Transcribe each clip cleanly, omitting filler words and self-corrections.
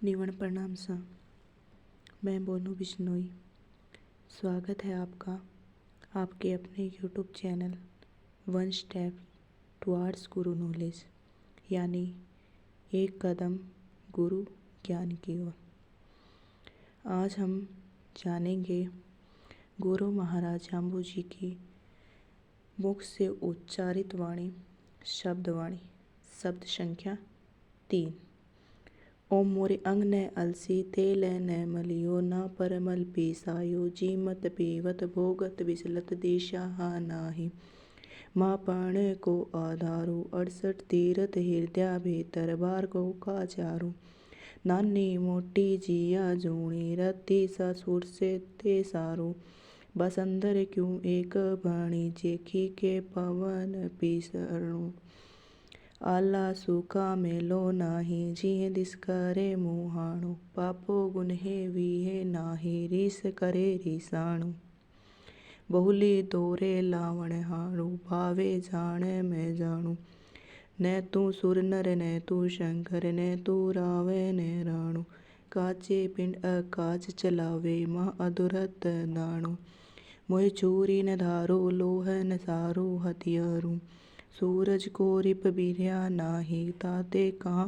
निवण प्रणाम सा। मैं बोनू बिश्नोई। स्वागत है आपका आपके अपने YouTube channel one step towards गुरु नॉलेज, यानी एक कदम गुरु ज्ञान की ओर। आज हम जानेंगे गुरु महाराज जाम्बू जी की मुख से उच्चारित वाणी, शब्दवाणी, शब्द संख्या 3। ओम मोरे अंग न अलसी तेल न मलियो ना परमल पीसायो जीमत पीवत भोगत विचलत दिशा नाही माँ पण को आधारो 68 तीरथ हृदय भीतर बार को का चारू नानी मोटी जिया जूणी रति सा सुर से ते सारो बस अंदर क्यों एक बाणी जेखी के पवन पीसरणु आला सूखा मेलो नाही जिह दिस करे मुहाणु पापो गुन्हे वीहे नाही रीस करे रीसाणु बहुली दोरे लावण हाणु भावे जाने मैं जानू न तू सुर नर न तू शंकर न तू रावे न राणु काचे पिंड अकाज चलावे माँ अधुरत दाणु मोह चूरी न धारो लोह न सारो हथियारू सूरज को रिप बिरया नाही ताते कहाँ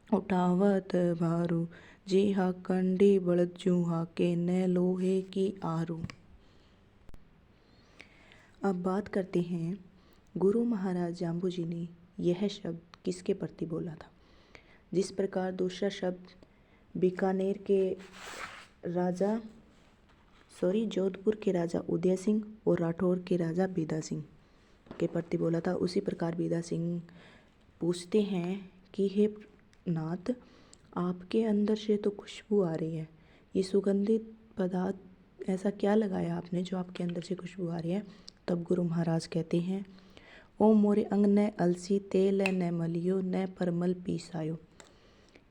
उठावत भारू जी हा कंडी बड़द जू हाके न लोहे की आरू। अब बात करते हैं गुरु महाराज जाम्बू जी ने यह शब्द किसके प्रति बोला था। जिस प्रकार दूसरा शब्द बीकानेर के राजा जोधपुर के राजा उदय सिंह और राठौर के राजा बीदा सिंह के प्रति बोला था, उसी प्रकार बीदा सिंह पूछते हैं कि हे नाथ, आपके अंदर से तो खुशबू आ रही है, ये सुगंधित पदार्थ ऐसा क्या लगाया आपने जो आपके अंदर से खुशबू आ रही है। तब गुरु महाराज कहते हैं, ओम मोरे अंग न अलसी तेल न मलियो न परमल पीसायो।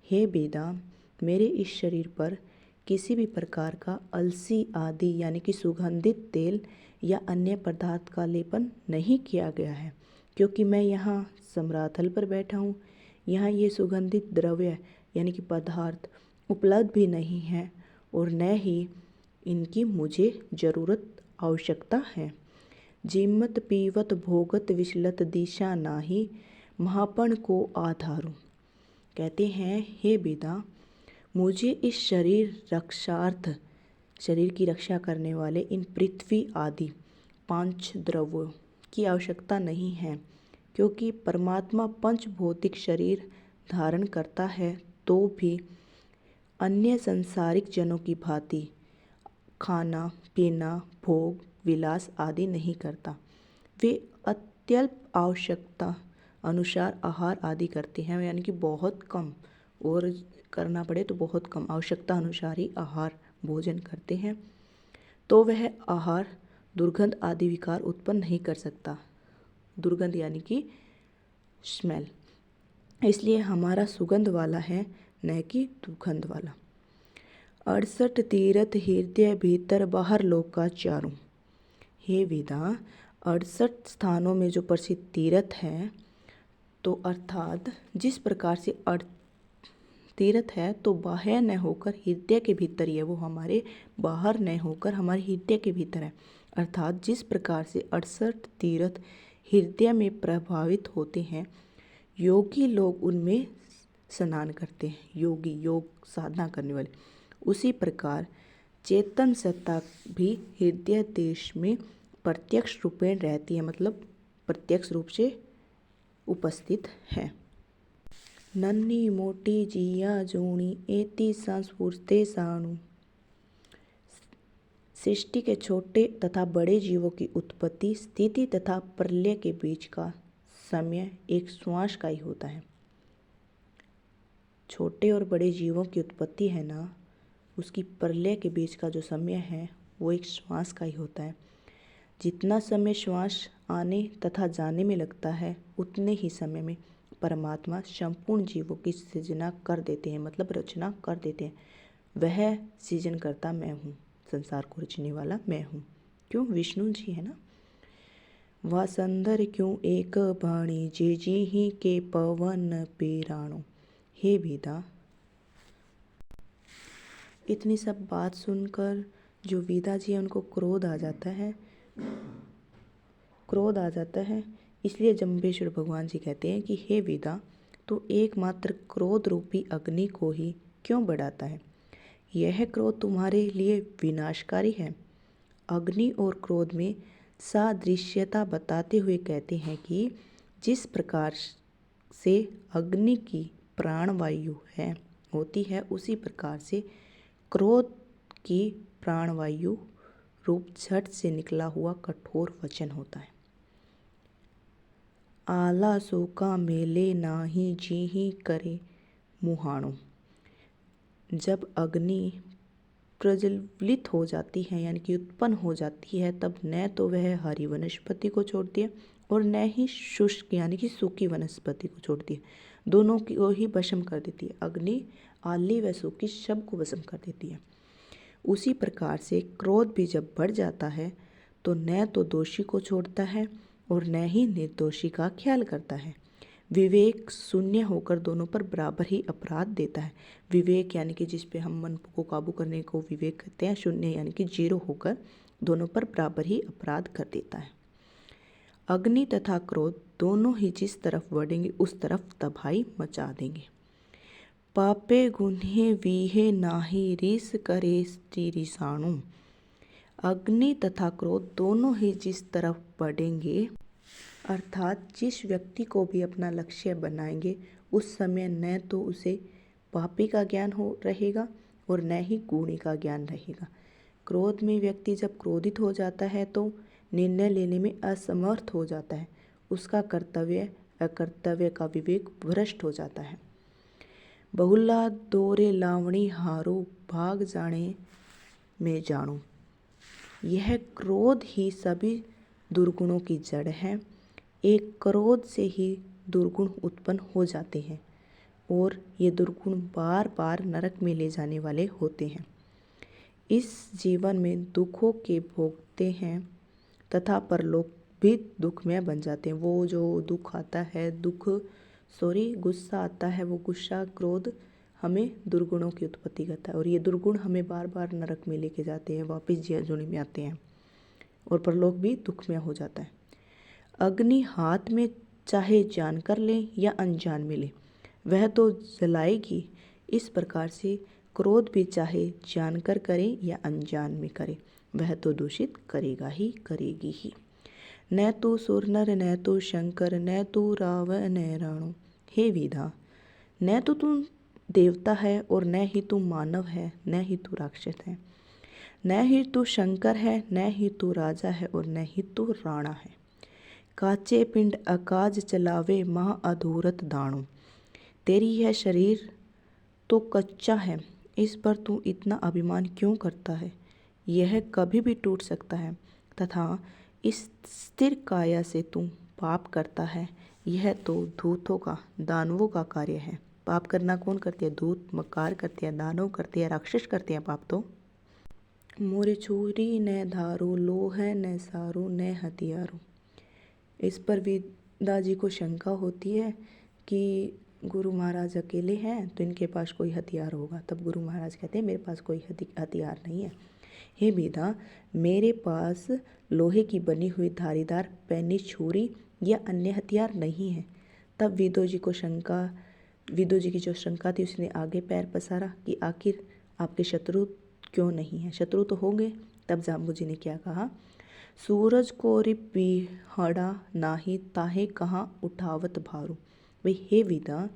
हे बेदा, मेरे इस शरीर पर किसी भी प्रकार का अलसी आदि यानी कि सुगंधित तेल या अन्य पदार्थ का लेपन नहीं किया गया है, क्योंकि मैं यहाँ सम्राथल पर बैठा हूँ। यहाँ ये सुगंधित द्रव्य यानी कि पदार्थ उपलब्ध भी नहीं है और न ही इनकी मुझे ज़रूरत आवश्यकता है। जीमत पीवत भोगत विचलत दिशा नाही महापण को आधारू। कहते हैं, हे बेदा, मुझे इस शरीर की रक्षा करने वाले इन पृथ्वी आदि 5 द्रव्यों की आवश्यकता नहीं है, क्योंकि परमात्मा पंच भौतिक शरीर धारण करता है तो भी अन्य संसारिक जनों की भांति खाना पीना भोग विलास आदि नहीं करता। वे अत्यल्प आवश्यकता अनुसार आहार आदि करते हैं, यानी कि बहुत कम, और करना पड़े तो बहुत कम आवश्यकता अनुसार ही आहार भोजन करते हैं, तो वह आहार दुर्गंध आदि विकार उत्पन्न नहीं कर सकता। दुर्गंध यानी कि स्मेल, इसलिए हमारा सुगंध वाला है न कि दुर्गंध वाला। 68 तीर्थ हृदय भीतर बाहर लोक का चारों। हे वेदा, 68 स्थानों में जो प्रसिद्ध तीर्थ है, तो अर्थात जिस प्रकार से तीर्थ है तो बाहर न होकर हृदय के भीतर ही है, वो हमारे बाहर न होकर हमारे हृदय के भीतर है। अर्थात जिस प्रकार से 68 तीर्थ हृदय में प्रभावित होते हैं, योगी लोग उनमें स्नान करते हैं, योगी योग साधना करने वाले, उसी प्रकार चेतन सत्ता भी हृदय देश में प्रत्यक्ष रूपेण रहती है, मतलब प्रत्यक्ष रूप से उपस्थित है। नन्ही मोटी जिया जूणी एति संस्फुरते साणु। सृष्टि के छोटे तथा बड़े जीवों की उत्पत्ति, स्थिति तथा प्रलय के बीच का समय एक श्वास का ही होता है। छोटे और बड़े जीवों की उत्पत्ति है ना, उसकी प्रलय के बीच का जो समय है वो एक श्वास का ही होता है। जितना समय श्वास आने तथा जाने में लगता है, उतने ही समय में परमात्मा संपूर्ण जीवों की सृजना कर देते हैं, मतलब रचना कर देते हैं। वह सृजन करता मैं हूँ, संसार को रचने वाला मैं हूँ। क्यों? विष्णु जी है ना। वासंदर क्यों एक बाणी जे जी ही के पवन पेराणु। हे वेदा, इतनी सब बात सुनकर जो वीदा जी है उनको क्रोध आ जाता है। इसलिए जम्बेश्वर भगवान जी कहते हैं कि हे वीदा, तू एकमात्र क्रोध रूपी अग्नि को ही क्यों बढ़ाता है? यह क्रोध तुम्हारे लिए विनाशकारी है। अग्नि और क्रोध में सादृश्यता बताते हुए कहते हैं कि जिस प्रकार से अग्नि की प्राणवायु होती है, उसी प्रकार से क्रोध की प्राणवायु रूप झट से निकला हुआ कठोर वचन होता है। आला सोका मेले नाही जीही करे मुहाणो। जब अग्नि प्रज्वलित हो जाती है यानी कि उत्पन्न हो जाती है, तब न तो वह हरी वनस्पति को छोड़ती है और न ही शुष्क यानी कि सूखी वनस्पति को छोड़ती है। दोनों को ही भस्म कर देती है। अग्नि आली व सूखी सबको भस्म कर देती है। उसी प्रकार से क्रोध भी जब बढ़ जाता है तो न तो दोषी को छोड़ता है और न ही निर्दोषी का ख्याल करता है। विवेक शून्य होकर दोनों पर बराबर ही अपराध देता है। विवेक यानी कि जिस पे हम मन को काबू करने को विवेक कहते हैं, शून्य यानी कि जीरो होकर दोनों पर बराबर ही अपराध कर देता है। अग्नि तथा क्रोध दोनों ही जिस तरफ बढ़ेंगे उस तरफ तबाही मचा देंगे। पापे गुन्हे वीहे नाही रीस करे रिसाणु। अग्नि तथा क्रोध दोनों ही जिस तरफ बढ़ेंगे अर्थात जिस व्यक्ति को भी अपना लक्ष्य बनाएंगे, उस समय न तो उसे पापी का ज्ञान हो रहेगा और न ही गुणी का ज्ञान रहेगा। क्रोध में व्यक्ति जब क्रोधित हो जाता है तो निर्णय लेने में असमर्थ हो जाता है। उसका कर्तव्य अकर्तव्य का विवेक भ्रष्ट हो जाता है। बहुला दोरे लावणी हारो भाग जाने में जानो। यह क्रोध ही सभी दुर्गुणों की जड़ है। एक क्रोध से ही दुर्गुण उत्पन्न हो जाते हैं और ये दुर्गुण बार बार नरक में ले जाने वाले होते हैं। इस जीवन में दुखों के भोगते हैं तथा परलोक भी दुखमय बन जाते हैं। वो जो दुख आता है, गुस्सा आता है, वो गुस्सा क्रोध हमें दुर्गुणों की उत्पत्ति करता है और ये दुर्गुण हमें बार बार नरक में लेके जाते हैं, वापस जीवन में आते हैं और परलोक भी दुखमय हो जाता है। अग्नि हाथ में चाहे जानकर ले या अनजान में ले, वह तो जलाएगी। इस प्रकार से क्रोध भी चाहे जानकर करे या अनजान में करे, वह तो दूषित करेगी ही। न तो सुरनर न तो शंकर न तो राव न राणो। हे वीदा, न तो तू देवता है और न ही तू मानव है, न ही तू राक्षस है, न ही तू शंकर है, न ही तू राजा है और न ही तू राणा है। काचे पिंड अकाज चलावे महा अधूरत दाणु। तेरी यह शरीर तो कच्चा है, इस पर तू इतना अभिमान क्यों करता है? यह कभी भी टूट सकता है तथा इस स्थिर काया से तू पाप करता है। यह तो धूतों का, दानवों का कार्य है। पाप करना कौन करते हैं? धूत, मकार करते हैं, दानव करते हैं, राक्षस करते हैं पाप तो। मोरे छुरी न धारो लोह न सारो न हथियारो। इस पर वीदा जी को शंका होती है कि गुरु महाराज अकेले हैं तो इनके पास कोई हथियार होगा। तब गुरु महाराज कहते हैं मेरे पास कोई हथियार नहीं है। हे वीदा, मेरे पास लोहे की बनी हुई धारीदार पैनी छुरी या अन्य हथियार नहीं है। तब विदो जी की जो शंका थी उसने आगे पैर पसारा कि आखिर आपके शत्रु क्यों नहीं है? शत्रु तो होंगे। तब जाम्बू जी ने क्या कहा? सूरज को रिपिहड़ा नाही ताहे कहाँ उठावत भारू। भाई हे वीदा,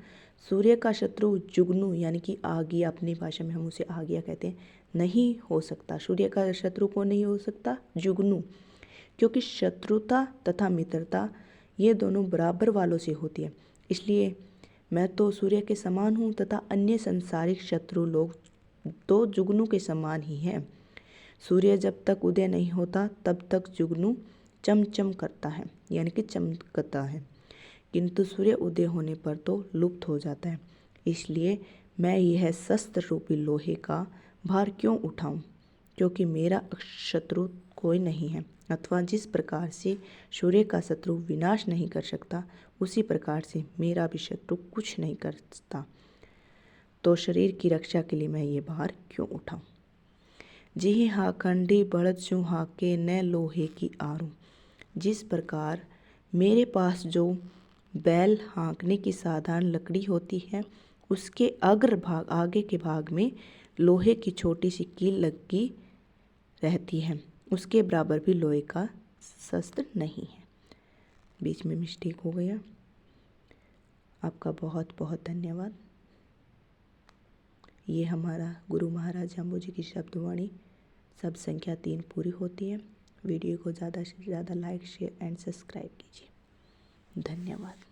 सूर्य का शत्रु जुगनू यानी कि आगिया, अपनी भाषा में हम उसे आगिया कहते हैं, नहीं हो सकता। सूर्य का शत्रु को नहीं हो सकता? जुगनू। क्योंकि शत्रुता तथा मित्रता ये दोनों बराबर वालों से होती है। इसलिए मैं तो सूर्य के समान हूँ तथा अन्य संसारिक शत्रु लोग तो जुगनू के समान ही हैं। सूर्य जब तक उदय नहीं होता तब तक जुगनू चमचम करता है यानी कि चमकता है, किंतु सूर्य उदय होने पर तो लुप्त हो जाता है। इसलिए मैं यह शस्त्र रूपी लोहे का भार क्यों उठाऊं? क्योंकि मेरा शत्रु कोई नहीं है। अथवा जिस प्रकार से सूर्य का शत्रु विनाश नहीं कर सकता, उसी प्रकार से मेरा भी शत्रु कुछ नहीं कर सकता। तो शरीर की रक्षा के लिए मैं ये भार क्यों उठाऊं। जिहि हाखंडी बढ़त जू हाके न लोहे की आरूं। जिस प्रकार मेरे पास जो बैल हाँकने की साधारण लकड़ी होती है, उसके आगे के भाग में लोहे की छोटी सी कील लगी रहती है, उसके बराबर भी लोहे का शस्त्र नहीं है। बीच में मिस्टेक हो गया। आपका बहुत बहुत धन्यवाद। ये हमारा गुरु महाराज जाम्बू की शब्दवाणी सब संख्या 3 पूरी होती है। वीडियो को ज़्यादा से ज़्यादा लाइक, शेयर एंड सब्सक्राइब कीजिए। धन्यवाद।